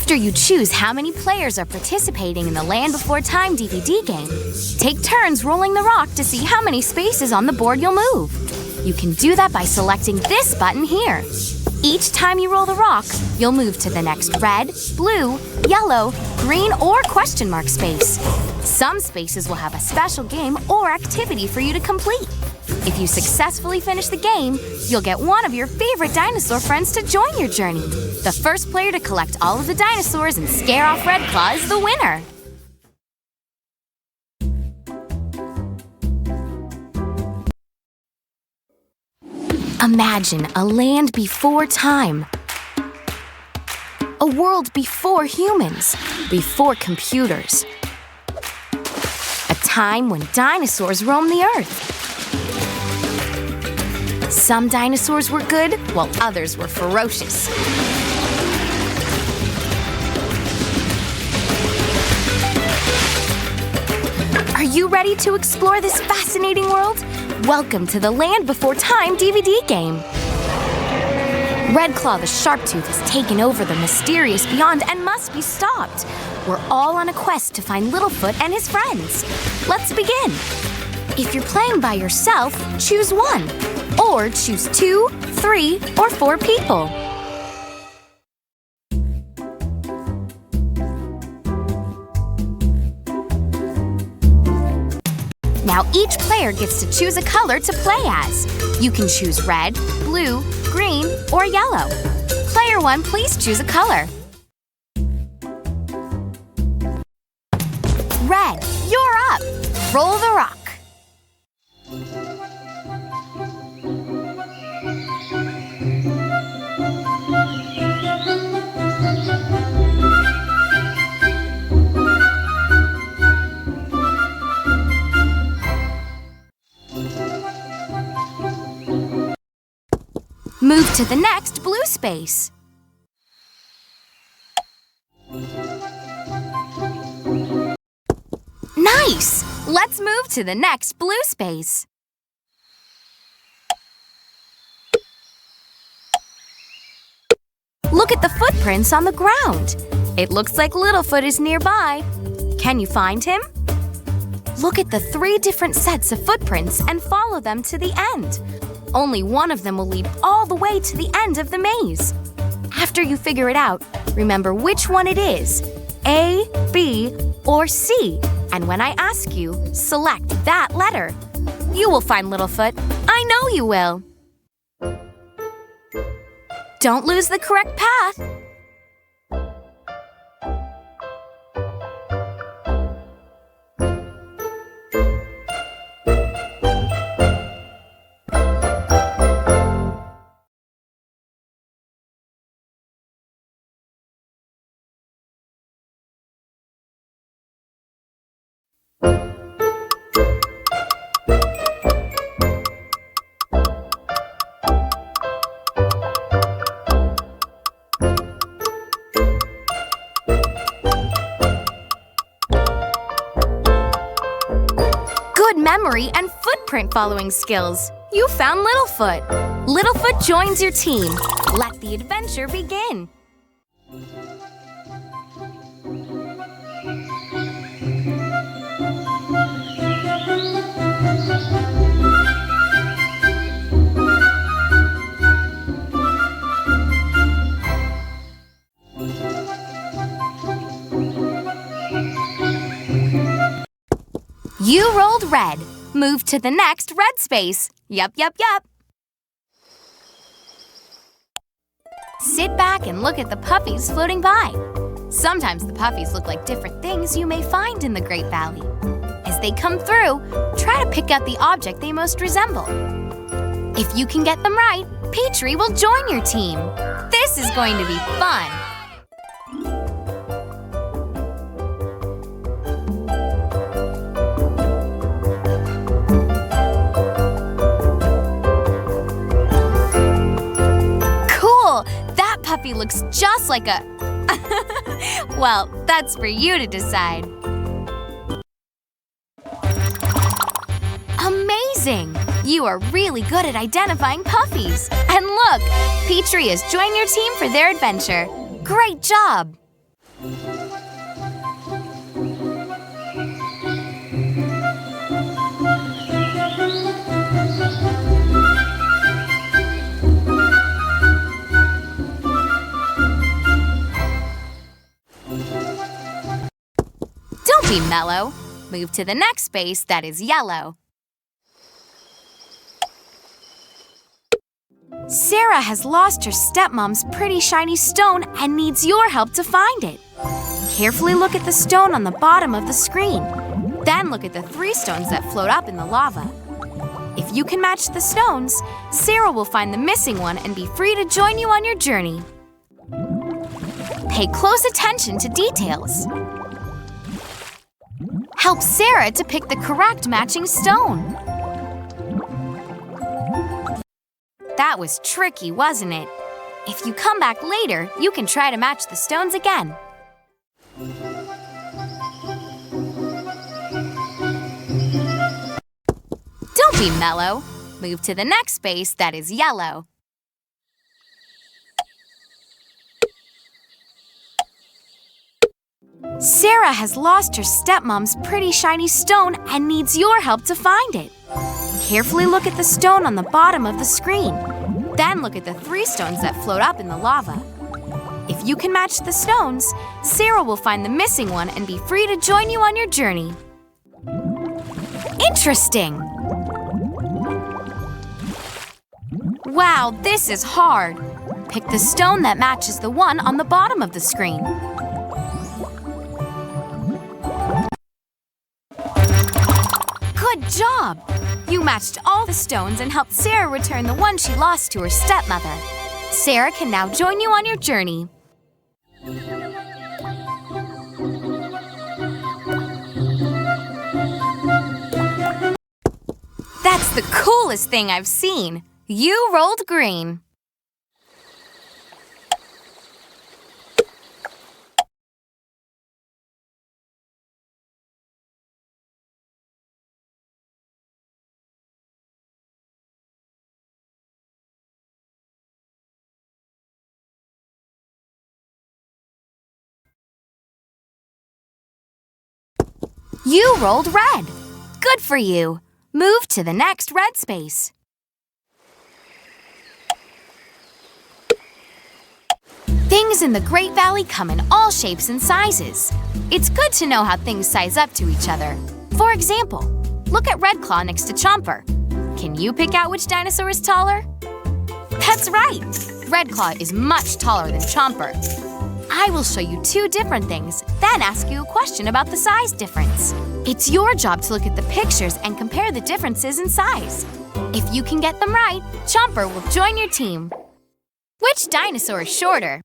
After you choose how many players are participating in the Land Before Time DVD game, take turns rolling the rock to see how many spaces on the board you'll move. You can do that by selecting this button here. Each time you roll the rock, you'll move to the next red, blue, yellow, green, or question mark space. Some spaces will have a special game or activity for you to complete. If you successfully finish the game, you'll get one of your favorite dinosaur friends to join your journey. The first player to collect all of the dinosaurs and scare off Red Claw is the winner. Imagine a land before time. A world before humans, before computers. A time when dinosaurs roamed the earth. Some dinosaurs were good, while others were ferocious. Are you ready to explore this fascinating world? Welcome to the Land Before Time DVD game. Red Claw the Sharptooth has taken over the mysterious beyond and must be stopped. We're all on a quest to find Littlefoot and his friends. Let's begin. If you're playing by yourself, choose one. Or choose 2, 3, or 4 people. Now each player gets to choose a color to play as. You can choose red, blue, green, or yellow. Player 1, please choose a color. Red, you're up. Roll the rock. Move to the next blue space. Nice! Let's move to the next blue space. Look at the footprints on the ground. It looks like Littlefoot is nearby. Can you find him? Look at the 3 different sets of footprints and follow them to the end. Only one of them will lead all the way to the end of the maze. After you figure it out, remember which one it is, A, B, or C. And when I ask you, select that letter. You will find Littlefoot. I know you will. Don't lose the correct path. Memory and footprint following skills. You found Littlefoot. Littlefoot joins your team. Let the adventure begin. You rolled red. Move to the next red space. Yup. Sit back and look at the puppies floating by. Sometimes the puppies look like different things you may find in the Great Valley. As they come through, try to pick out the object they most resemble. If you can get them right, Petrie will join your team. This is going to be fun. Cool! That puppy looks just like a... Well, that's for you to decide. Amazing! You are really good at identifying puppies. And look, Petrie has joined your team for their adventure. Great job! Don't be mellow. Move to the next space that is yellow. Sarah has lost her stepmom's pretty shiny stone and needs your help to find it. Carefully look at the stone on the bottom of the screen. Then look at the 3 stones that float up in the lava. If you can match the stones, Sarah will find the missing one and be free to join you on your journey. Pay close attention to details. Help Sarah to pick the correct matching stone. That was tricky, wasn't it? If you come back later, you can try to match the stones again. Don't be mellow. Move to the next space that is yellow. Sarah has lost her stepmom's pretty shiny stone and needs your help to find it. Carefully look at the stone on the bottom of the screen. Then look at the 3 stones that float up in the lava. If you can match the stones, Sarah will find the missing one and be free to join you on your journey. Interesting! Wow, this is hard. Pick the stone that matches the one on the bottom of the screen. Good job! You matched all the stones and helped Sarah return the one she lost to her stepmother. Sarah can now join you on your journey. That's the coolest thing I've seen. You rolled green. You rolled red. Good for you. Move to the next red space. Things in the Great Valley come in all shapes and sizes. It's good to know how things size up to each other. For example, look at Red Claw next to Chomper. Can you pick out which dinosaur is taller? That's right! Red Claw is much taller than Chomper. I will show you 2 different things, then ask you a question about the size difference. It's your job to look at the pictures and compare the differences in size. If you can get them right, Chomper will join your team. Which dinosaur is shorter?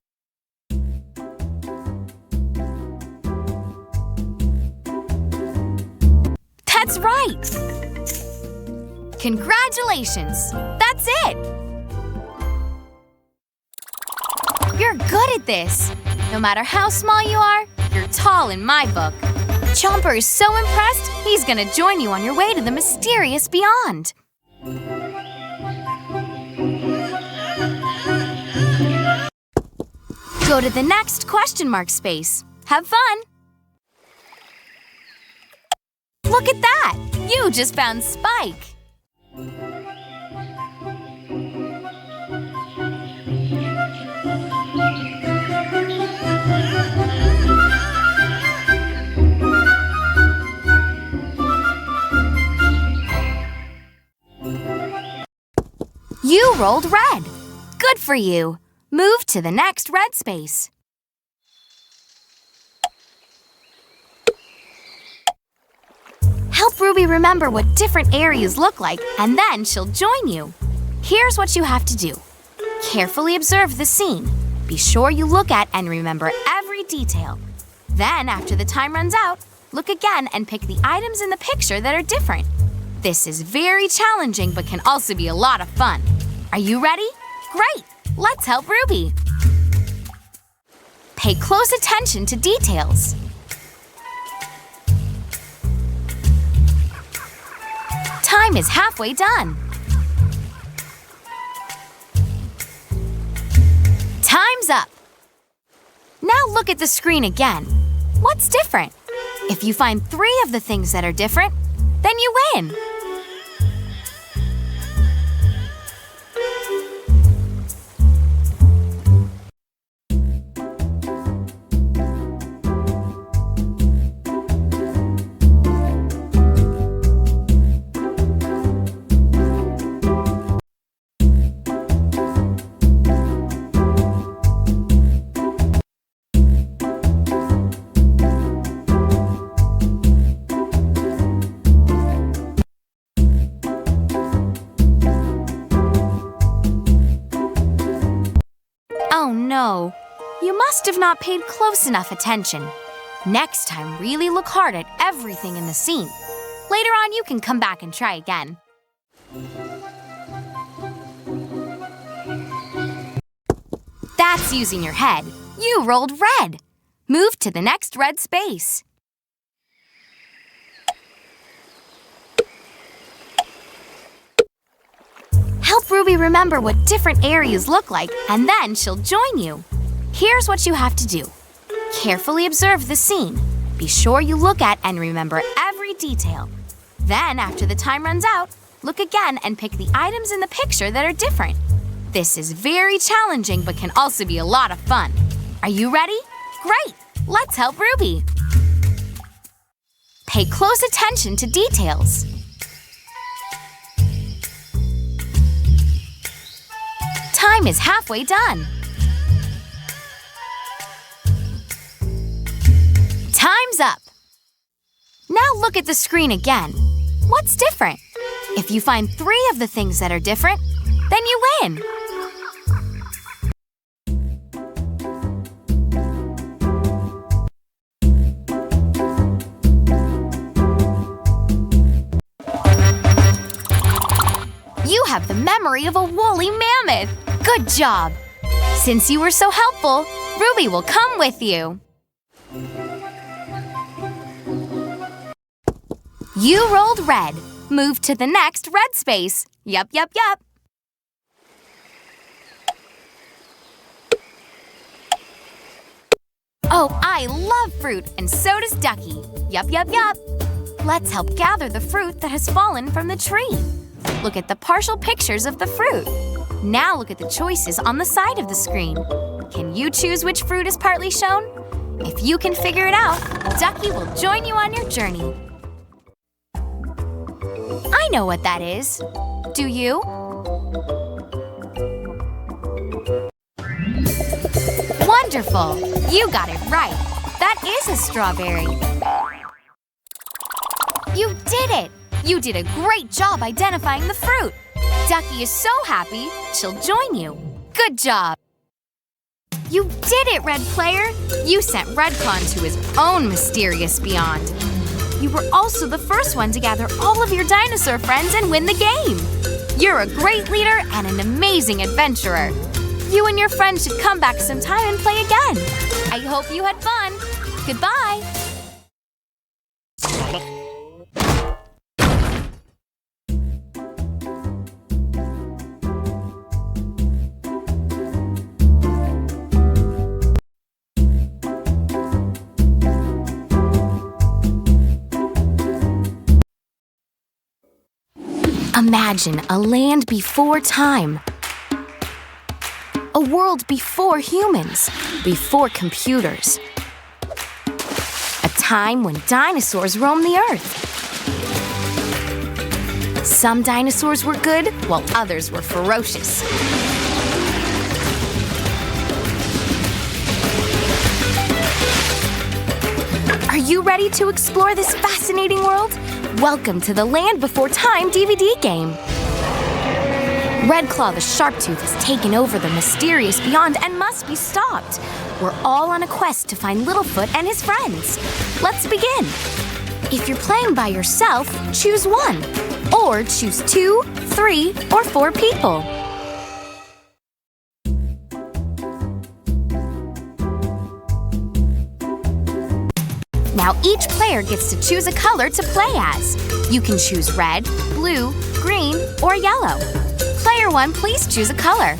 That's right! Congratulations! That's it! You're good at this! No matter how small you are, you're tall in my book. Chomper is so impressed, he's gonna join you on your way to the mysterious beyond. Go to the next question mark space. Have fun! Look at that! You just found Spike! You rolled red. Good for you. Move to the next red space. Help Ruby remember what different areas look like, and then she'll join you. Here's what you have to do. Carefully observe the scene. Be sure you look at and remember every detail. Then, after the time runs out, look again and pick the items in the picture that are different. This is very challenging but can also be a lot of fun. Are you ready? Great! Let's help Ruby. Pay close attention to details. Time is halfway done. Time's up. Now look at the screen again. What's different? If you find 3 of the things that are different, then you win. Oh no, you must have not paid close enough attention. Next time, really look hard at everything in the scene. Later on, you can come back and try again. That's using your head. You rolled red. Move to the next red space. Help Ruby remember what different areas look like, and then she'll join you. Here's what you have to do. Carefully observe the scene. Be sure you look at and remember every detail. Then, after the time runs out, look again and pick the items in the picture that are different. This is very challenging but can also be a lot of fun. Are you ready? Great! Let's help Ruby. Pay close attention to details. Time is halfway done. Time's up. Now look at the screen again. What's different? If you find 3 of the things that are different, then you win. You have the memory of a woolly mammoth. Good job! Since you were so helpful, Ruby will come with you. You rolled red. Move to the next red space. Yup. Oh, I love fruit, and so does Ducky. Yup. Let's help gather the fruit that has fallen from the tree. Look at the partial pictures of the fruit. Now look at the choices on the side of the screen. Can you choose which fruit is partly shown? If you can figure it out, Ducky will join you on your journey. I know what that is. Do you? Wonderful! You got it right. That is a strawberry. You did it! You did a great job identifying the fruit. Ducky is so happy, she'll join you. Good job! You did it, Red Player! You sent Redcon to his own mysterious beyond. You were also the first one to gather all of your dinosaur friends and win the game. You're a great leader and an amazing adventurer. You and your friends should come back sometime and play again. I hope you had fun. Goodbye! Imagine a land before time. A world before humans, before computers. A time when dinosaurs roamed the earth. Some dinosaurs were good, while others were ferocious. Are you ready to explore this fascinating world? Welcome to the Land Before Time DVD game. Redclaw the Sharptooth has taken over the mysterious beyond and must be stopped. We're all on a quest to find Littlefoot and his friends. Let's begin. If you're playing by yourself, choose 1. Or choose 2, 3, or 4 people. Now each player gets to choose a color to play as. You can choose red, blue, green, or yellow. Player 1, please choose a color.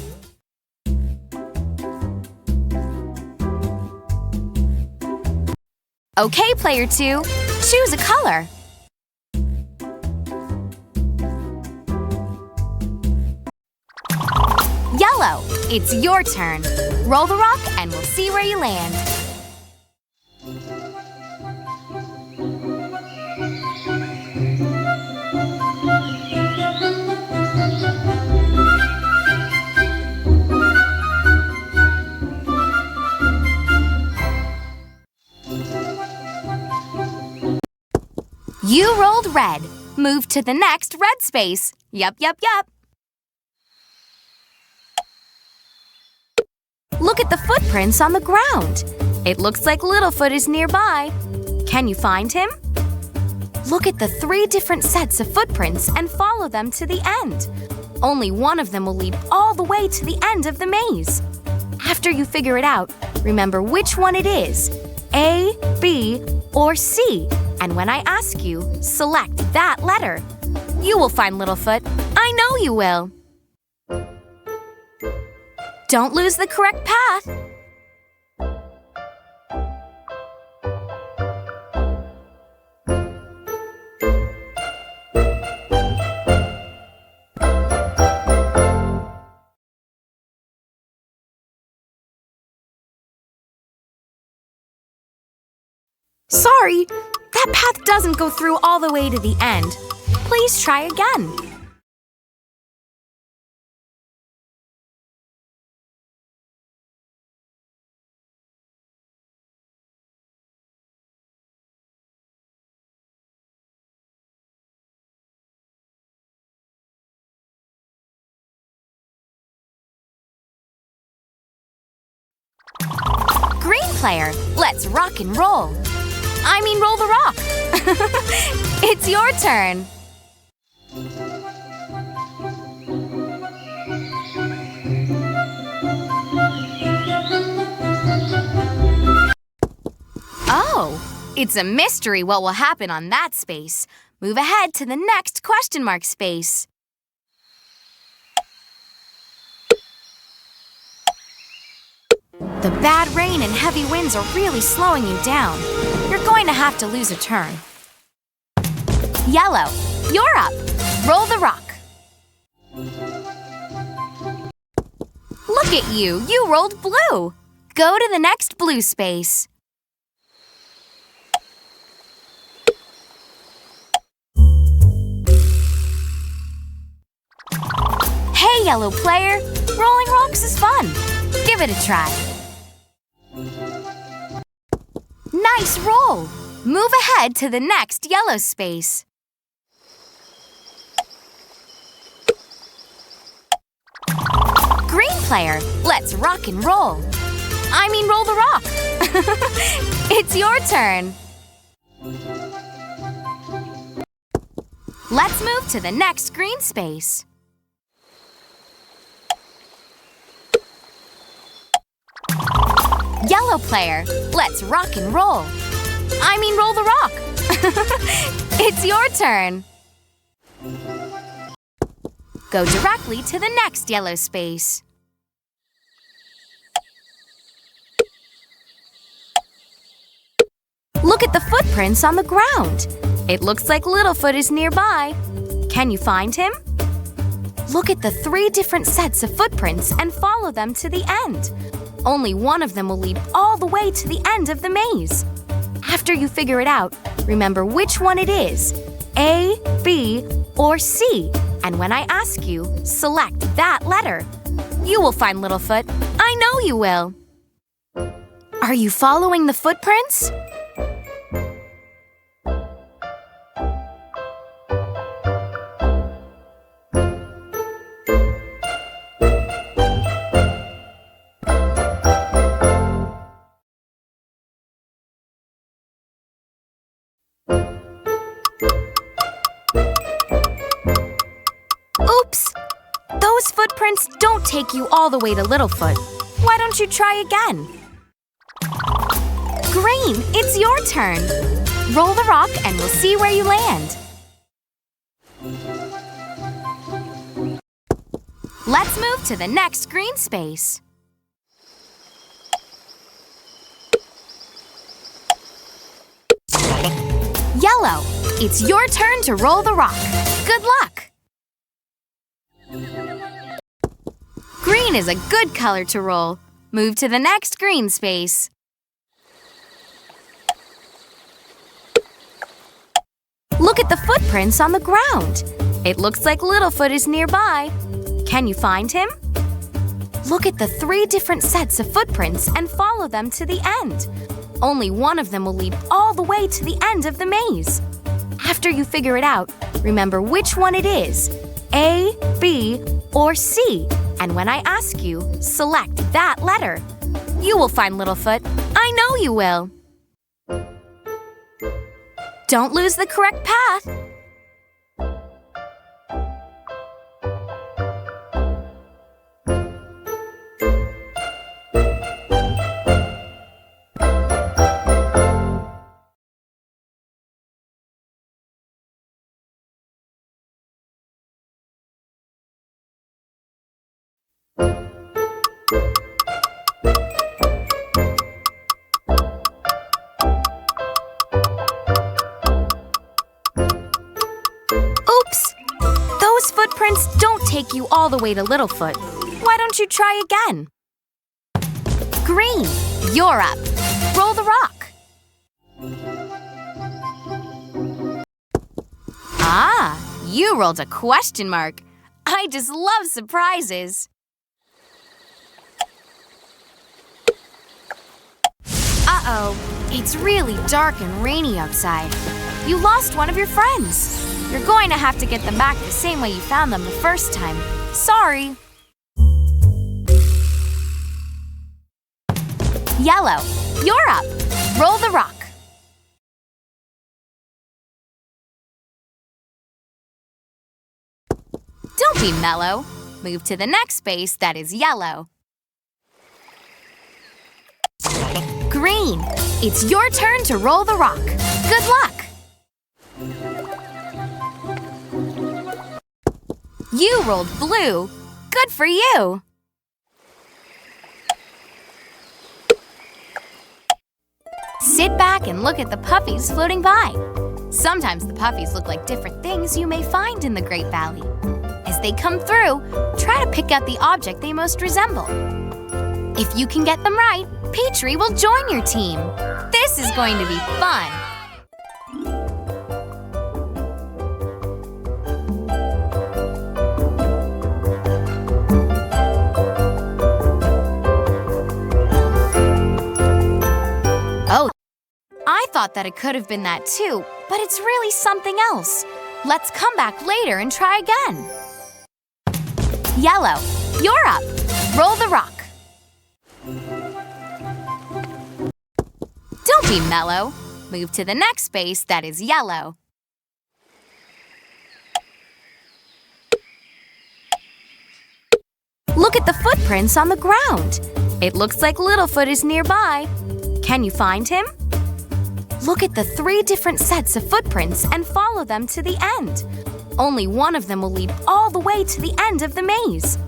Okay, Player 2, choose a color. Yellow, it's your turn. Roll the rock and we'll see where you land. You rolled red. Move to the next red space. Yup. Look at the footprints on the ground. It looks like Littlefoot is nearby. Can you find him? Look at the 3 different sets of footprints and follow them to the end. Only one of them will lead all the way to the end of the maze. After you figure it out, remember which one it is. A, B, or C. And when I ask you, select that letter. You will find Littlefoot. I know you will. Don't lose the correct path. Sorry, that path doesn't go through all the way to the end. Please try again. Green player, let's rock and roll. I mean, roll the rock. It's your turn. Oh, it's a mystery what will happen on that space. Move ahead to the next question mark space. The bad rain and heavy winds are really slowing you down. You're going to have to lose a turn. Yellow, you're up. Roll the rock. Look at you. You rolled blue. Go to the next blue space. Hey, yellow player. Rolling rocks is fun. Give it a try. Nice roll! Move ahead to the next yellow space. Green player, let's rock and roll. I mean, roll the rock. It's your turn. Let's move to the next green space. Yellow player, let's rock and roll. I mean, roll the rock. It's your turn. Go directly to the next yellow space. Look at the footprints on the ground. It looks like Littlefoot is nearby. Can you find him? Look at the 3 different sets of footprints and follow them to the end. Only one of them will lead all the way to the end of the maze. After you figure it out, remember which one it is. A, B, or C. And when I ask you, select that letter. You will find Littlefoot. I know you will. Are you following the footprints? Those footprints don't take you all the way to Littlefoot. Why don't you try again? Green, it's your turn. Roll the rock and we'll see where you land. Let's move to the next green space. Yellow, it's your turn to roll the rock. Good luck! Green is a good color to roll. Move to the next green space. Look at the footprints on the ground. It looks like Littlefoot is nearby. Can you find him? Look at the 3 different sets of footprints and follow them to the end. Only one of them will lead all the way to the end of the maze. After you figure it out, remember which one it is, A, B, or C. And when I ask you, select that letter. You will find Littlefoot. I know you will. Don't lose the correct path. Oops! Those footprints don't take you all the way to Littlefoot. Why don't you try again? Green, you're up. Roll the rock. Ah, you rolled a question mark. I just love surprises. Uh-oh, it's really dark and rainy outside. You lost one of your friends. You're going to have to get them back the same way you found them the first time. Sorry. Yellow, you're up. Roll the rock. Don't be mellow. Move to the next space that is yellow. Green, it's your turn to roll the rock. Good luck. You rolled blue. Good for you. Sit back and look at the puppies floating by. Sometimes the puppies look like different things you may find in the Great Valley. As they come through, try to pick out the object they most resemble. If you can get them right, Petrie will join your team. This is going to be fun. Oh, I thought that it could have been that too, but it's really something else. Let's come back later and try again. Yellow, you're up. Roll the rock. Don't be mellow. Move to the next space that is yellow. Look at the footprints on the ground. It looks like Littlefoot is nearby. Can you find him? Look at the 3 different sets of footprints and follow them to the end. Only one of them will lead all the way to the end of the maze.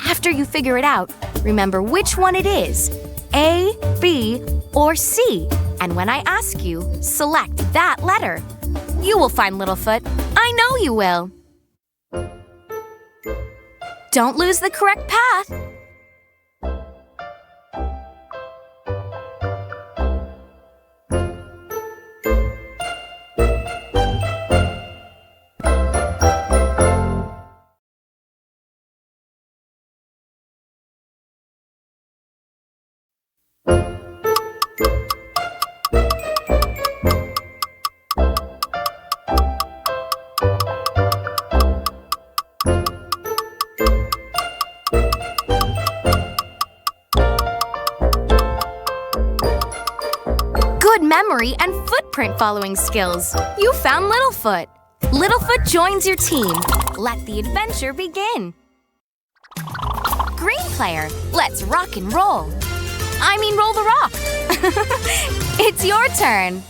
After you figure it out, remember which one it is, A, B, or C. And when I ask you, select that letter. You will find Littlefoot. I know you will. Don't lose the correct path. Good memory and footprint following skills. You found Littlefoot. Littlefoot joins your team. Let the adventure begin. player. Let's rock and roll. I mean, roll the rock. It's your turn.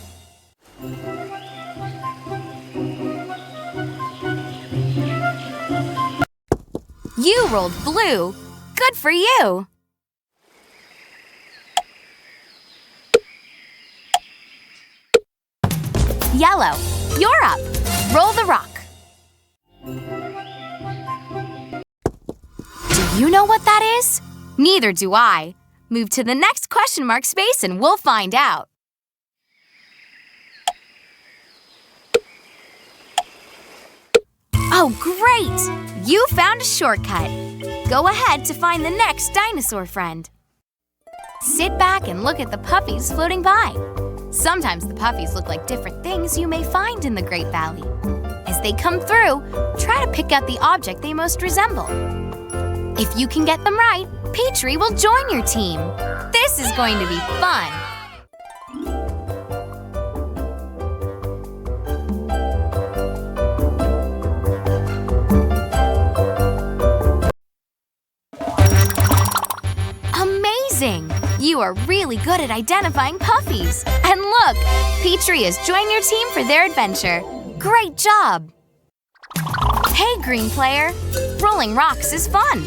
You rolled blue. Good for you. Yellow, you're up. Roll the rock. Do you know what that is? Neither do I. Move to the next question mark space and we'll find out. Oh, great! You found a shortcut. Go ahead to find the next dinosaur friend. Sit back and look at the puppies floating by. Sometimes the puppies look like different things you may find in the Great Valley. As they come through, try to pick out the object they most resemble. If you can get them right, Petrie will join your team. This is going to be fun. Amazing! You are really good at identifying puppies. And look, Petrie has joined your team for their adventure. Great job! Hey, green player! Rolling rocks is fun.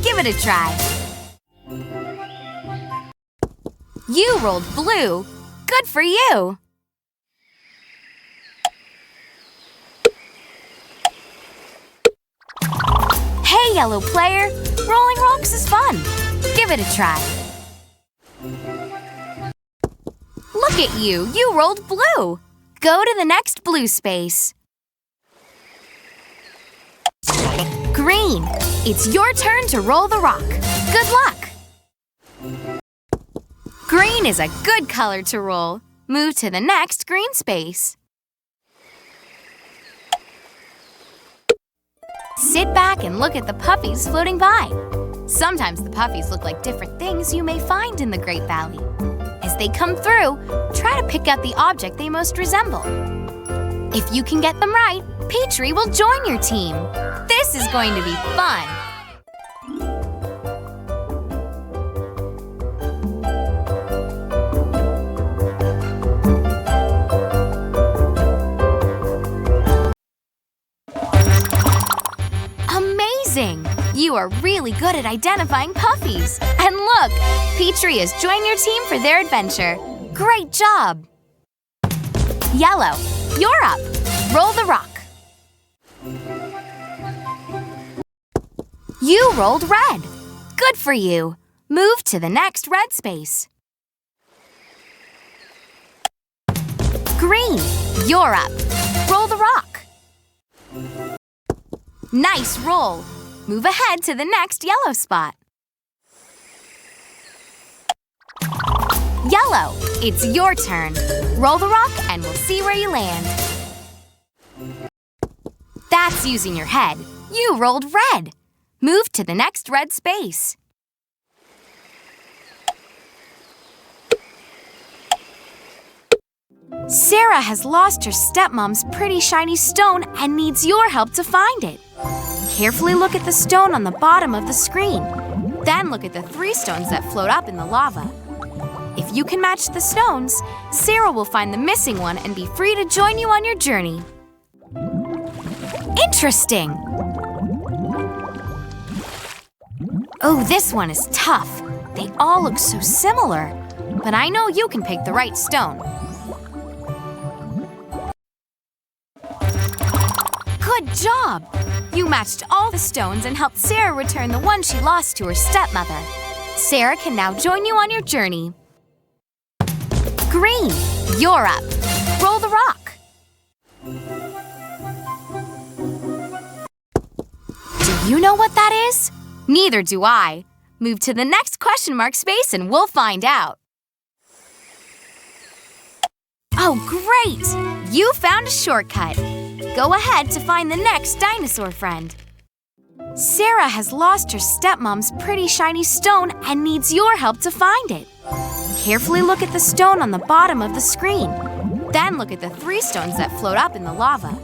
Give it a try. You rolled blue. Good for you! Hey, yellow player! Rolling rocks is fun. Give it a try. Look at you! You rolled blue! Go to the next blue space. Green, it's your turn to roll the rock. Good luck! Green is a good color to roll. Move to the next green space. Sit back and look at the puppies floating by. Sometimes the puppies look like different things you may find in the Great Valley. As they come through, try to pick out the object they most resemble. If you can get them right, Petrie will join your team. This is going to be fun. Amazing! You are really good at identifying puppies. And look, Petrie has joined your team for their adventure. Great job! Yellow, you're up. Roll the rock. You rolled red. Good for you. Move to the next red space. Green, you're up. Roll the rock. Nice roll. Move ahead to the next yellow spot. Yellow, it's your turn. Roll the rock and we'll see where you land. That's using your head. You rolled red. Move to the next red space. Sarah has lost her stepmom's pretty shiny stone and needs your help to find it. Carefully look at the stone on the bottom of the screen. Then look at the 3 stones that float up in the lava. If you can match the stones, Sarah will find the missing one and be free to join you on your journey. Interesting! Oh, this one is tough. They all look so similar. But I know you can pick the right stone. Good job! You matched all the stones and helped Sarah return the one she lost to her stepmother. Sarah can now join you on your journey. Green, you're up. Roll the rock. Do you know what that is? Neither do I. Move to the next question mark space and we'll find out. Oh, great! You found a shortcut. Go ahead to find the next dinosaur friend. Sarah has lost her stepmom's pretty shiny stone and needs your help to find it. Carefully look at the stone on the bottom of the screen. Then look at the 3 stones that float up in the lava.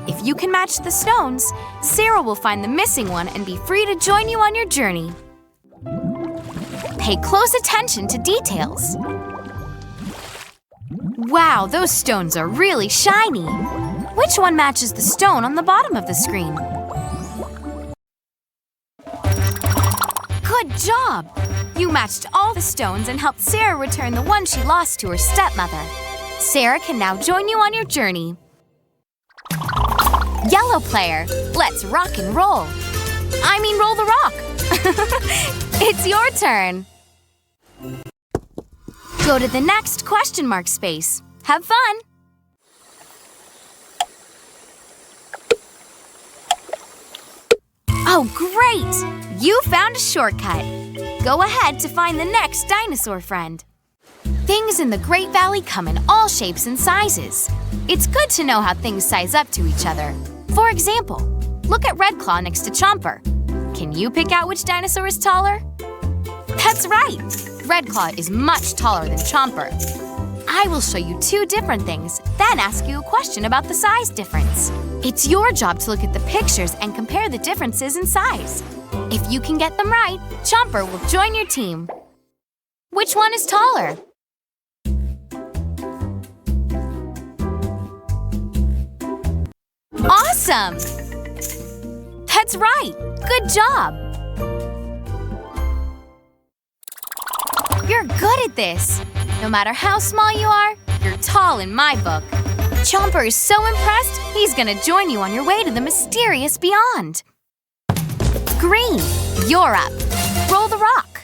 If you can match the stones, Sarah will find the missing one and be free to join you on your journey. Pay close attention to details. Wow, those stones are really shiny. Which one matches the stone on the bottom of the screen? Good job! You matched all the stones and helped Sarah return the one she lost to her stepmother. Sarah can now join you on your journey. Yellow player, let's rock and roll. I mean roll the rock. It's your turn. Go to the next question mark space. Have fun! Oh, great! You found a shortcut. Go ahead to find the next dinosaur friend. Things in the Great Valley come in all shapes and sizes. It's good to know how things size up to each other. For example, look at Red Claw next to Chomper. Can you pick out which dinosaur is taller? That's right! Red Claw is much taller than Chomper. I will show you two different things, then ask you a question about the size difference. It's your job to look at the pictures and compare the differences in size. If you can get them right, Chomper will join your team. Which one is taller? Awesome! That's right! Good job! You're good at this! No matter how small you are, you're tall in my book. Chomper is so impressed, he's gonna join you on your way to the mysterious beyond. Green, you're up. Roll the rock.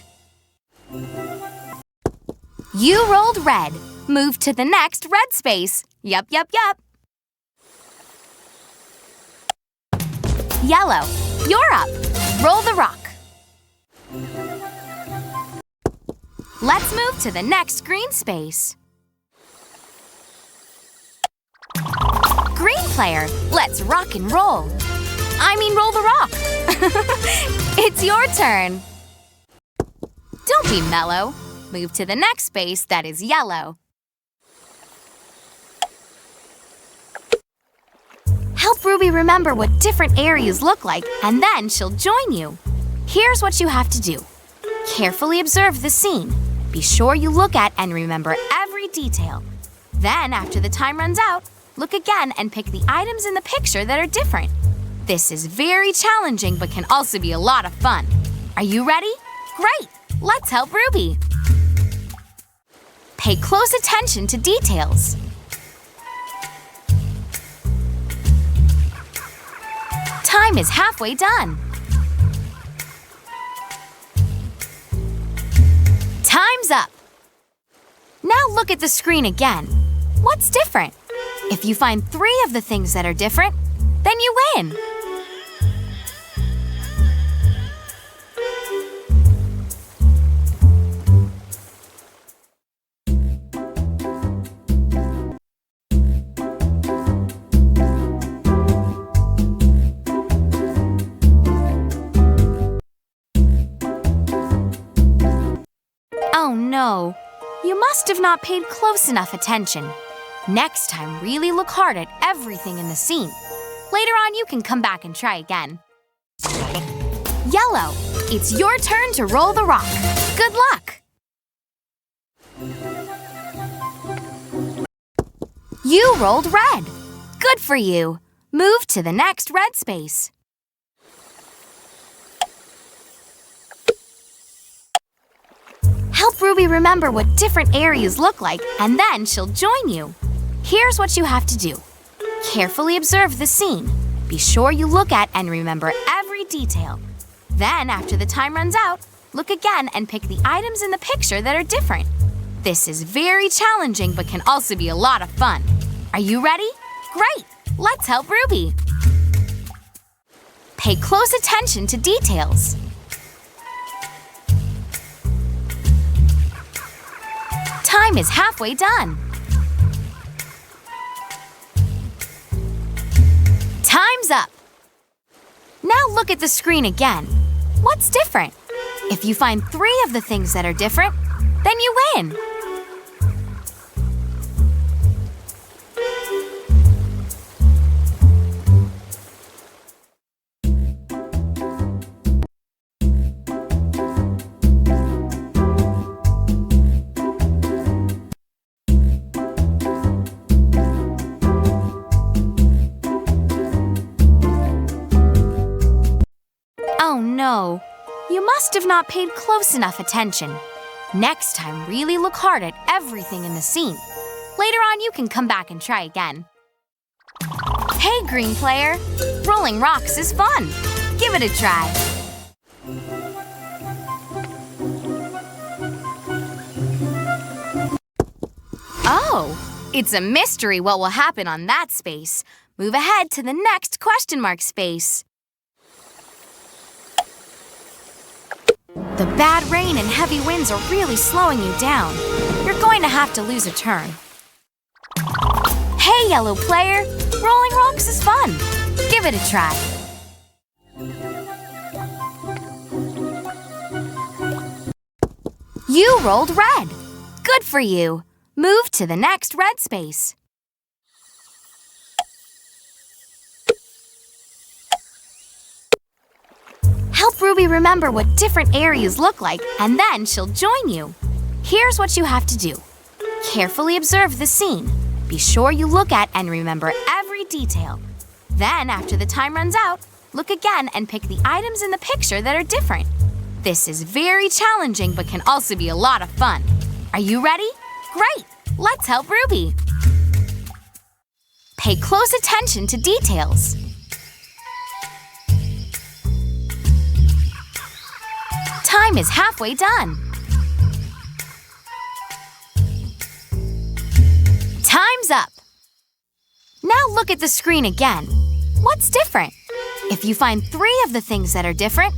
You rolled red. Move to the next red space. Yup. Yellow, you're up. Roll the rock. Let's move to the next green space. Green player, let's rock and roll. I mean roll the rock. It's your turn. Don't be mellow. Move to the next space that is yellow. Help Ruby remember what different areas look like, and then she'll join you. Here's what you have to do. Carefully observe the scene. Be sure you look at and remember every detail. Then, after the time runs out, look again and pick the items in the picture that are different. This is very challenging but can also be a lot of fun. Are you ready? Great! Let's help Ruby. Pay close attention to details. Time is halfway done. Time's up. Now look at the screen again. What's different? If you find 3 of the things that are different, then you win. Oh no, you must have not paid close enough attention. Next time, really look hard at everything in the scene. Later on, you can come back and try again. Yellow, it's your turn to roll the rock. Good luck! You rolled red. Good for you. Move to the next red space. Help Ruby remember what different areas look like, and then she'll join you. Here's what you have to do. Carefully observe the scene. Be sure you look at and remember every detail. Then, after the time runs out, look again and pick the items in the picture that are different. This is very challenging but can also be a lot of fun. Are you ready? Great! Let's help Ruby. Pay close attention to details. Time is halfway done. Time's up. Now look at the screen again. What's different? If you find 3 of the things that are different, then you win. You must have not paid close enough attention. Next time, really look hard at everything in the scene. Later on, you can come back and try again. Hey, green player! Rolling rocks is fun! Give it a try! Oh, it's a mystery what will happen on that space. Move ahead to the next question mark space. The bad rain and heavy winds are really slowing you down. You're going to have to lose a turn. Hey, yellow player! Rolling rocks is fun! Give it a try. You rolled red. Good for you. Move to the next red space. Help Ruby remember what different areas look like, and then she'll join you. Here's what you have to do. Carefully observe the scene. Be sure you look at and remember every detail. Then, after the time runs out, look again and pick the items in the picture that are different. This is very challenging but can also be a lot of fun. Are you ready? Great! Let's help Ruby. Pay close attention to details. Time is halfway done. Time's up. Now look at the screen again. What's different? If you find 3 of the things that are different,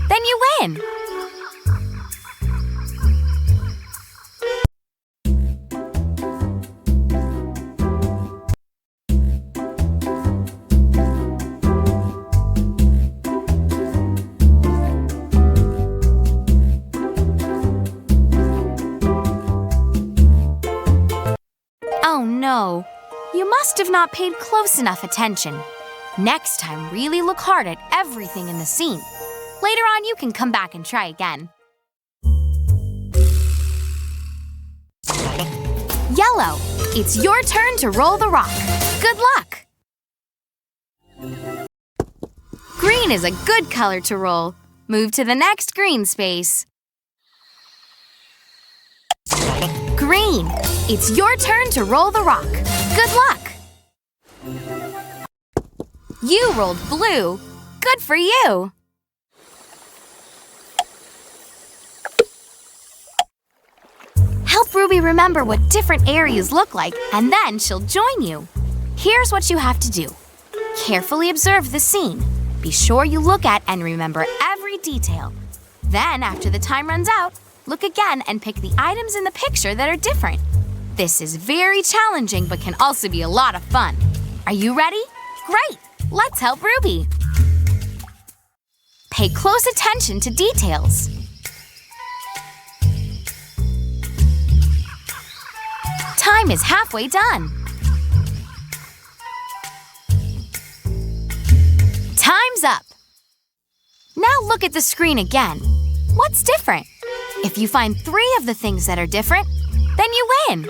then you win. Oh no, you must have not paid close enough attention. Next time, really look hard at everything in the scene. Later on, you can come back and try again. Yellow, it's your turn to roll the rock. Good luck! Green is a good color to roll. Move to the next green space. Green, it's your turn to roll the rock. Good luck! You rolled blue. Good for you! Help Ruby remember what different areas look like, and then she'll join you. Here's what you have to do. Carefully observe the scene. Be sure you look at and remember every detail. Then, after the time runs out, look again and pick the items in the picture that are different. This is very challenging but can also be a lot of fun. Are you ready? Great! Let's help Ruby. Pay close attention to details. Time is halfway done. Time's up. Now look at the screen again. What's different? If you find 3 of the things that are different, then you win.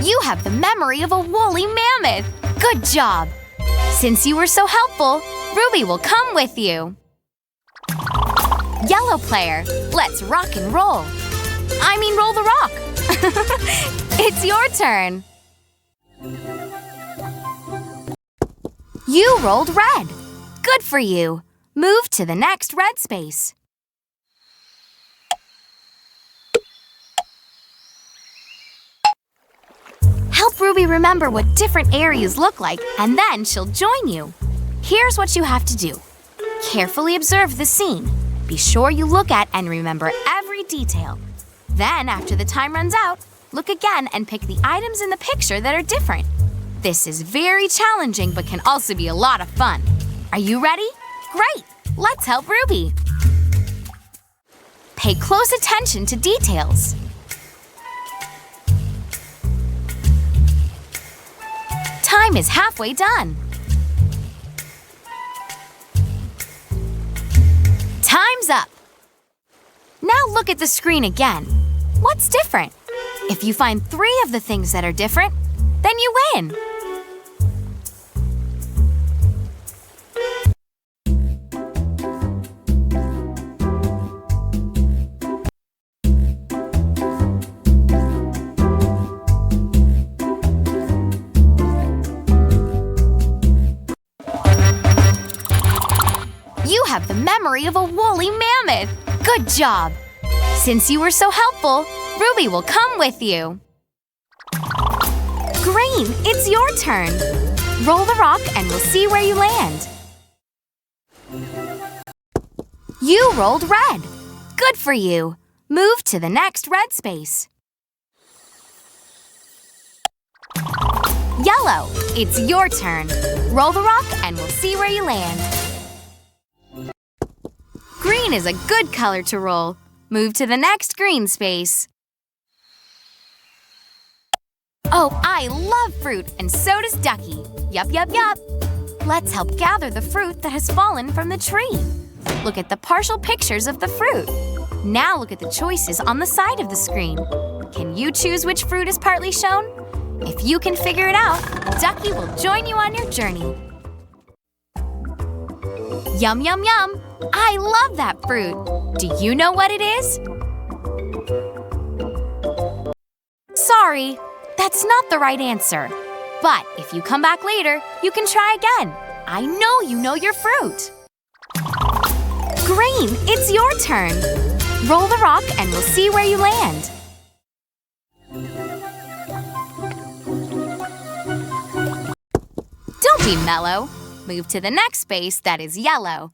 You have the memory of a woolly mammoth. Good job. Since you were so helpful, Ruby will come with you. Yellow player, let's rock and roll. I mean roll the rock. It's your turn. You rolled red. Good for you. Move to the next red space. Help Ruby remember what different areas look like, and then she'll join you. Here's what you have to do. Carefully observe the scene. Be sure you look at and remember every detail. Then, after the time runs out, look again and pick the items in the picture that are different. This is very challenging but can also be a lot of fun. Are you ready? Great! Let's help Ruby. Pay close attention to details. time is halfway done. Time's up. Now look at the screen again. What's different? If you find 3 of the things that are different, then you win. You have the memory of a woolly mammoth. Good job. Since you were so helpful, Ruby will come with you. Green, it's your turn. Roll the rock and we'll see where you land. You rolled red. Good for you. Move to the next red space. Yellow, it's your turn. Roll the rock and we'll see where you land. Green is a good color to roll. Move to the next green space. Oh, I love fruit, and so does Ducky. Yup, yup, yup. Let's help gather the fruit that has fallen from the tree. Look at the partial pictures of the fruit. Now look at the choices on the side of the screen. Can you choose which fruit is partly shown? If you can figure it out, Ducky will join you on your journey. Yum, yum, yum! I love that fruit. Do you know what it is? Sorry, that's not the right answer. But if you come back later, you can try again. I know you know your fruit. Green, it's your turn. Roll the rock and we'll see where you land. Don't be mellow. Move to the next space that is yellow.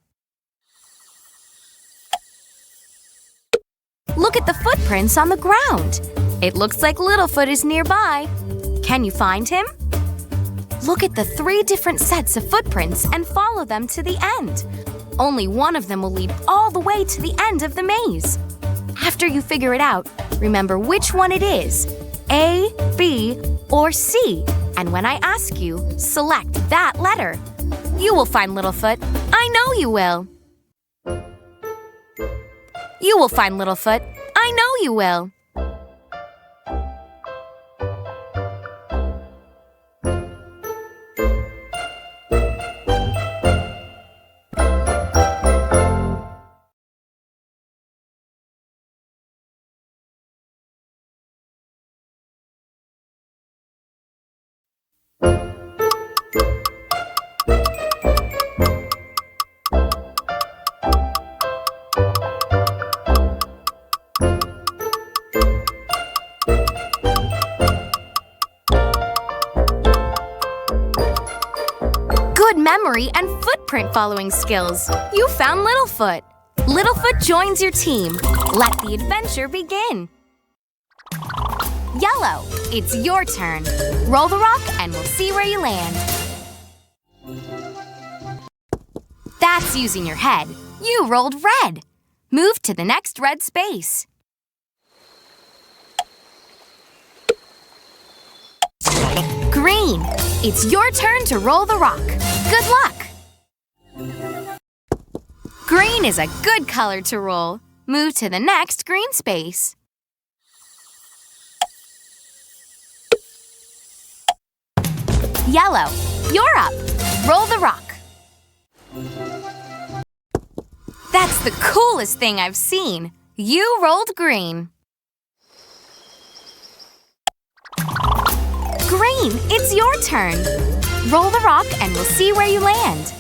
Look at the footprints on the ground. It looks like Littlefoot is nearby. Can you find him? Look at the 3 different sets of footprints and follow them to the end. Only one of them will lead all the way to the end of the maze. After you figure it out, remember which one it is, A, B, or C. And when I ask you, select that letter. You will find Littlefoot. I know you will. You will find Littlefoot. I know you will. Good memory and footprint following skills. You found Littlefoot. Littlefoot joins your team. Let the adventure begin. Yellow, it's your turn. Roll the rock and we'll see where you land. That's using your head. You rolled red. Move to the next red space. Green, it's your turn to roll the rock. Good luck! Green is a good color to roll. Move to the next green space. Yellow, you're up. Roll the rock. That's the coolest thing I've seen. You rolled green. Green, it's your turn. Roll the rock and we'll see where you land.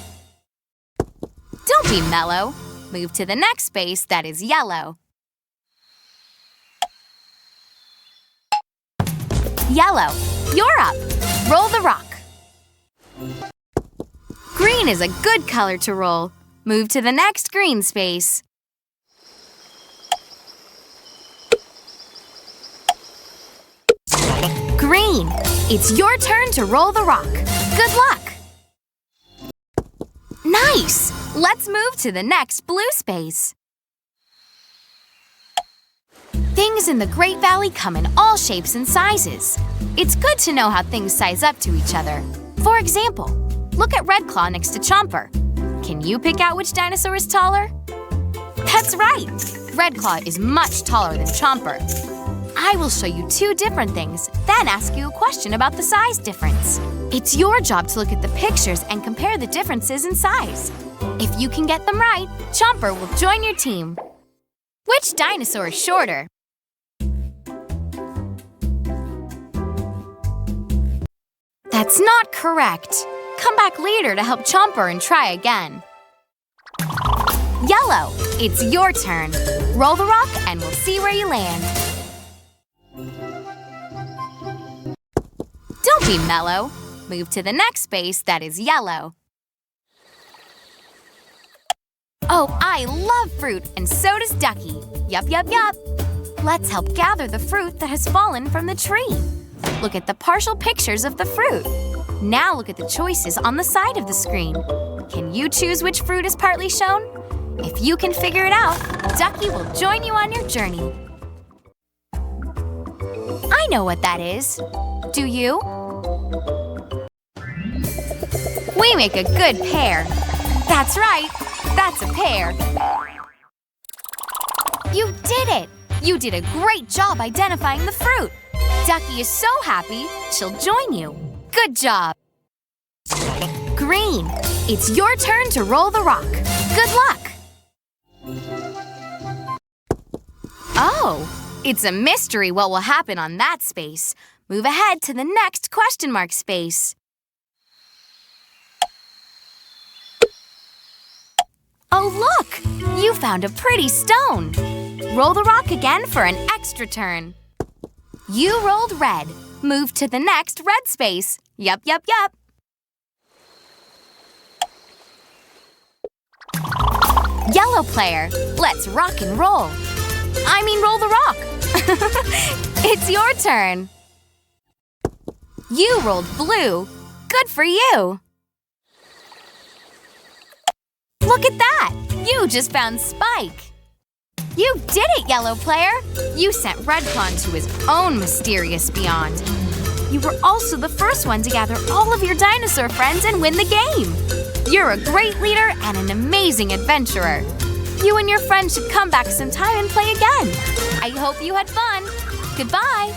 Don't be mellow. Move to the next space that is yellow. Yellow, you're up. Roll the rock. Green is a good color to roll. Move to the next green space. Green, it's your turn to roll the rock. Good luck! Nice! Let's move to the next blue space. Things in the Great Valley come in all shapes and sizes. It's good to know how things size up to each other. For example, look at Red Claw next to Chomper. Can you pick out which dinosaur is taller? That's right! Red Claw is much taller than Chomper. I will show you two different things, then ask you a question about the size difference. It's your job to look at the pictures and compare the differences in size. If you can get them right, Chomper will join your team. Which dinosaur is shorter? That's not correct. Come back later to help Chomper and try again. Yellow, it's your turn. Roll the rock and we'll see where you land. Don't be mellow. Move to the next space that is yellow. Oh, I love fruit, and so does Ducky. Yup, yup, yup. Let's help gather the fruit that has fallen from the tree. Look at the partial pictures of the fruit. Now look at the choices on the side of the screen. Can you choose which fruit is partly shown? If you can figure it out, Ducky will join you on your journey. I know what that is. Do you? We make a good pair. That's right. That's a pear. You did it! You did a great job identifying the fruit. Ducky is so happy, she'll join you. Good job. Green, it's your turn to roll the rock. Good luck. Oh, it's a mystery what will happen on that space. Move ahead to the next question mark space. Oh, look! You found a pretty stone. Roll the rock again for an extra turn. You rolled red. Move to the next red space. Yup, yup, yup. Yellow player, let's rock and roll. I mean roll the rock. It's your turn. You rolled blue. Good for you. Look at that! You just found Spike! You did it, Yellow player! You sent Red Claw to his own mysterious beyond. You were also the first one to gather all of your dinosaur friends and win the game! You're a great leader and an amazing adventurer. You and your friends should come back sometime and play again. I hope you had fun. Goodbye!